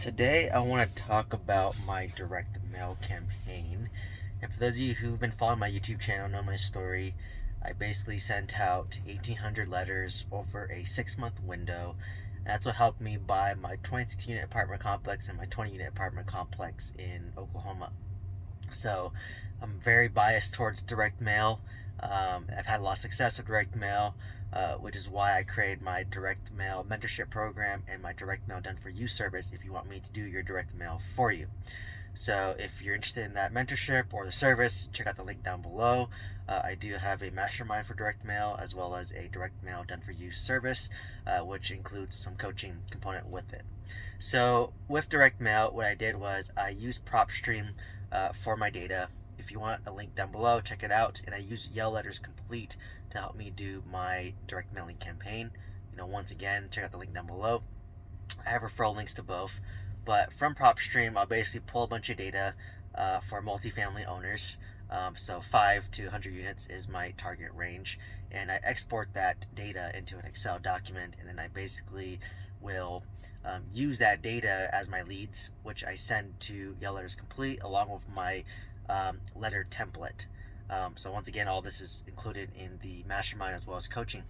Today, I want to talk about my direct mail campaign. And for those of you who've been following my YouTube channel, know my story. I basically sent out 1,800 letters over a 6-month window. And that's what helped me buy my 26 unit apartment complex and my 20 unit apartment complex in Oklahoma. So I'm very biased towards direct mail. I've had a lot of success with direct mail, which is why I created my direct mail mentorship program and my direct mail done for you service if you want me to do your direct mail for you. So if you're interested in that mentorship or the service, check out the link down below. I do have a mastermind for direct mail as well as a direct mail done for you service, which includes some coaching component with it. So with direct mail, what I did was I used PropStream for my data. If you want a link down below, check it out. And I use Yell Letters Complete to help me do my direct mailing campaign. Once again, check out the link down below. I have referral links to both. But from PropStream, I'll basically pull a bunch of data for multifamily owners. So 5 to 100 units is my target range. And I export that data into an Excel document. And then I basically will use that data as my leads, which I send to Yell Letters Complete along with my letter template. So once again, all this is included in the mastermind as well as coaching.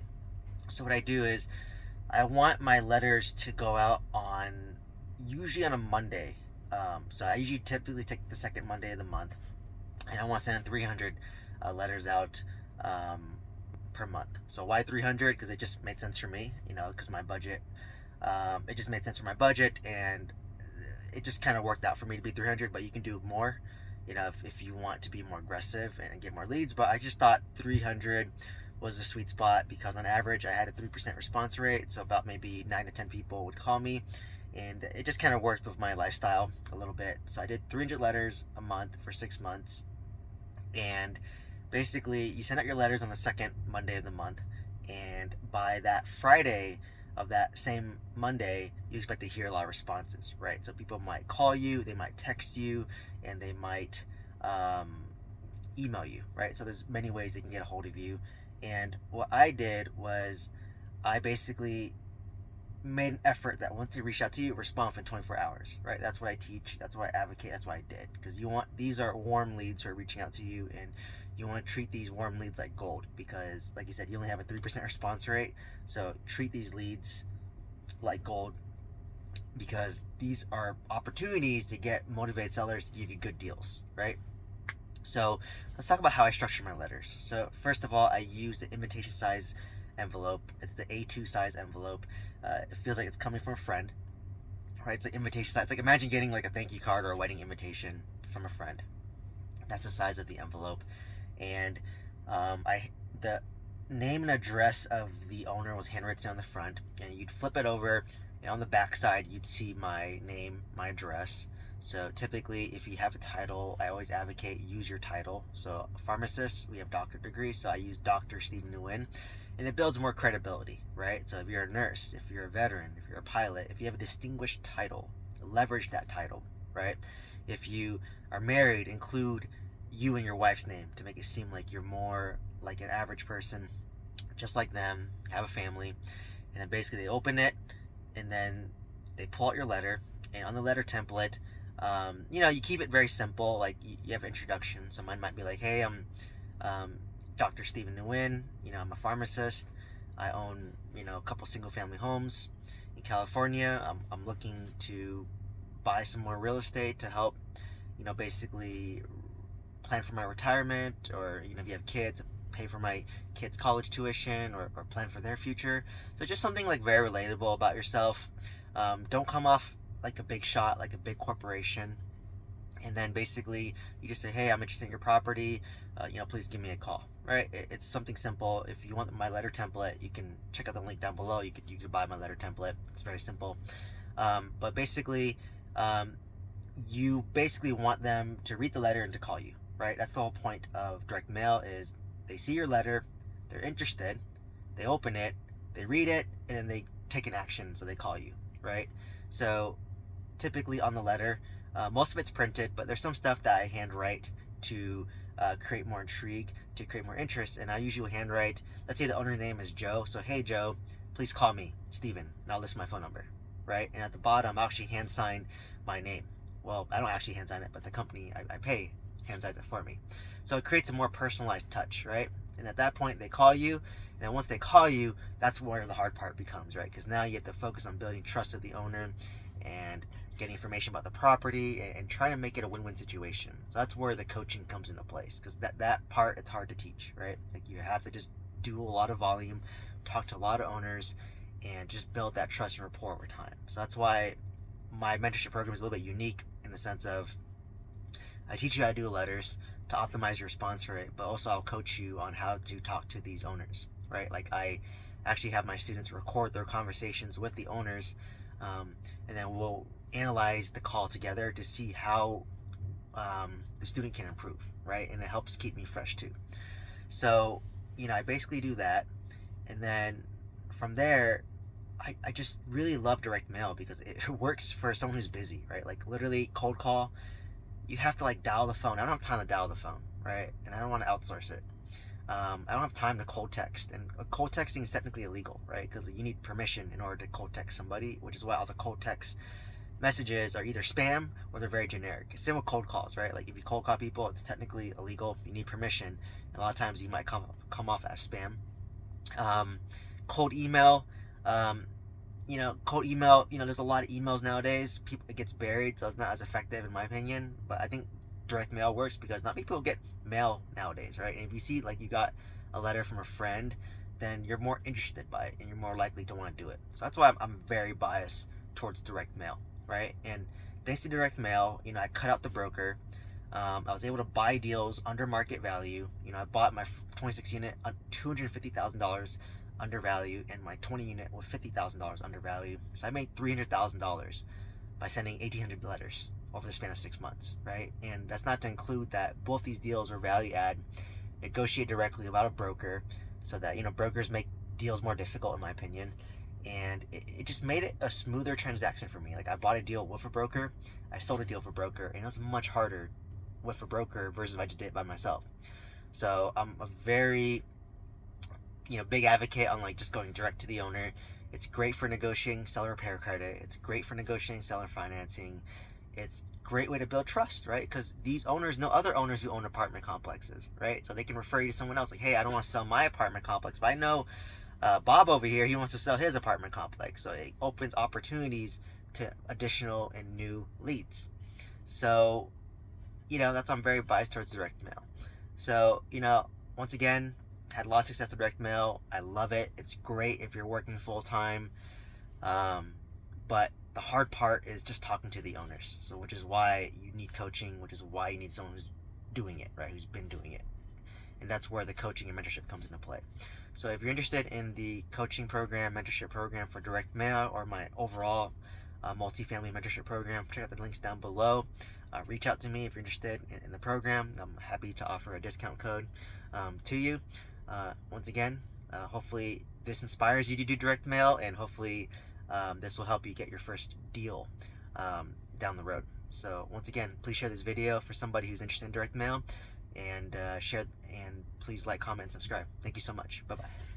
So what I do is I want my letters to go out on usually on a Monday. So I usually typically take the second Monday of the month, and I want to send 300 letters out per month. So why 300? Because it just made sense for me, because my budget. It just made sense for my budget, and it just kind of worked out for me to be 300. But you can do more, if you want to be more aggressive and get more leads. But I just thought 300 was a sweet spot because on average I had a 3% response rate, so about maybe 9 to 10 people would call me, and it just kind of worked with my lifestyle a little bit. So I did 300 letters a month for 6 months, and basically you send out your letters on the second Monday of the month, and by that Friday of that same Monday, you expect to hear a lot of responses, right? So people might call you, they might text you, and they might email you, right? So there's many ways they can get a hold of you. And what I did was I basically made an effort that once they reach out to you, respond within 24 hours, right? That's what I teach. That's what I advocate. That's what I did. Because these are warm leads who are reaching out to you, and you want to treat these warm leads like gold because, like you said, you only have a 3% response rate. So treat these leads like gold because these are opportunities to get motivated sellers to give you good deals, right? So let's talk about how I structure my letters. So first of all, I use the invitation size envelope. It's the A2 size envelope. It feels like it's coming from a friend, right? It's like invitation size. It's like imagine getting like a thank you card or a wedding invitation from a friend. That's the size of the envelope. And the name and address of the owner was handwritten on the front, and you'd flip it over, and on the back side you'd see my name, my address. So typically, if you have a title, I always advocate use your title. So a pharmacist, we have doctorate degrees, so I use Dr. Stephen Nguyen, and it builds more credibility, right? So if you're a nurse, if you're a veteran, if you're a pilot, if you have a distinguished title, leverage that title, right? If you are married, include you and your wife's name to make it seem like you're more like an average person, just like them, have a family. And then basically they open it, and then they pull out your letter, and on the letter template, you keep it very simple. Like you have an introduction. So mine might be like, hey, I'm Dr. Stephen Nguyen. I'm a pharmacist. I own, a couple single family homes in California. I'm looking to buy some more real estate to help, basically plan for my retirement, or, if you have kids, pay for my kids' college tuition or plan for their future. So just something like very relatable about yourself. Don't come off like a big shot, like a big corporation. And then basically you just say, hey, I'm interested in your property. Please give me a call, right? It's something simple. If you want my letter template, you can check out the link down below. You could buy my letter template. It's very simple. But basically, you basically want them to read the letter and to call you, right? That's the whole point of direct mail is they see your letter, they're interested, they open it, they read it, and then they take an action, so they call you, right? So typically on the letter, most of it's printed, but there's some stuff that I handwrite to create more intrigue, to create more interest, and I usually handwrite, let's say the owner name is Joe, so hey Joe, please call me, Steven, and I'll list my phone number, right? And at the bottom, I'll actually hand sign my name. Well, I don't actually hand sign it, but the company I pay hand signs it for me. So it creates a more personalized touch, right? And at that point, they call you. And then once they call you, that's where the hard part becomes, right? Because now you have to focus on building trust with the owner and getting information about the property and trying to make it a win-win situation. So that's where the coaching comes into place, because that part, it's hard to teach, right? Like you have to just do a lot of volume, talk to a lot of owners, and just build that trust and rapport over time. So that's why my mentorship program is a little bit unique in the sense of I teach you how to do letters to optimize your response rate, but also I'll coach you on how to talk to these owners, right? Like I actually have my students record their conversations with the owners, and then we'll analyze the call together to see how the student can improve, right? And it helps keep me fresh too. So, I basically do that. And then from there, I just really love direct mail because it works for someone who's busy, right? Like literally cold call, you have to like dial the phone. I don't have time to dial the phone, right? And I don't want to outsource it. I don't have time to cold text, and cold texting is technically illegal, right? Because you need permission in order to cold text somebody, which is why all the cold text messages are either spam or they're very generic. Same with cold calls, right? Like if you cold call people, it's technically illegal. You need permission, and a lot of times you might come off as spam. Cold email, cold email. There's a lot of emails nowadays. It gets buried, so it's not as effective in my opinion. But I think direct mail works because not many people get mail nowadays, right? And if you see like you got a letter from a friend, then you're more interested by it and you're more likely to want to do it. So that's why I'm very biased towards direct mail, right? And thanks to direct mail, I cut out the broker. I was able to buy deals under market value. I bought my 26 unit $250,000 undervalue, and my 20 unit with $50,000 undervalue. So I made $300,000 by sending 1,800 letters over the span of 6 months, right? And that's not to include that both these deals are value add, negotiate directly without a broker, so that brokers make deals more difficult in my opinion. And it just made it a smoother transaction for me. Like I bought a deal with a broker, I sold a deal with a broker, and it was much harder with a broker versus if I just did it by myself. So I'm a very big advocate on like just going direct to the owner. It's great for negotiating seller repair credit. It's great for negotiating seller financing. It's a great way to build trust, right? Because these owners know other owners who own apartment complexes, right? So they can refer you to someone else. Like, hey, I don't want to sell my apartment complex, but I know Bob over here, he wants to sell his apartment complex. So it opens opportunities to additional and new leads. So, that's I'm very biased towards direct mail. So, once again, had a lot of success with direct mail. I love it. It's great if you're working full time. But the hard part is just talking to the owners. So, which is why you need coaching, which is why you need someone who's doing it, right? Who's been doing it. And that's where the coaching and mentorship comes into play. So if you're interested in the coaching program, mentorship program for direct mail, or my overall multifamily mentorship program, check out the links down below. Reach out to me if you're interested in the program. I'm happy to offer a discount code to you. Once again, hopefully this inspires you to do direct mail, and hopefully this will help you get your first deal down the road. So once again, please share this video for somebody who's interested in direct mail, and share, and please like, comment, and subscribe. Thank you so much. Bye bye.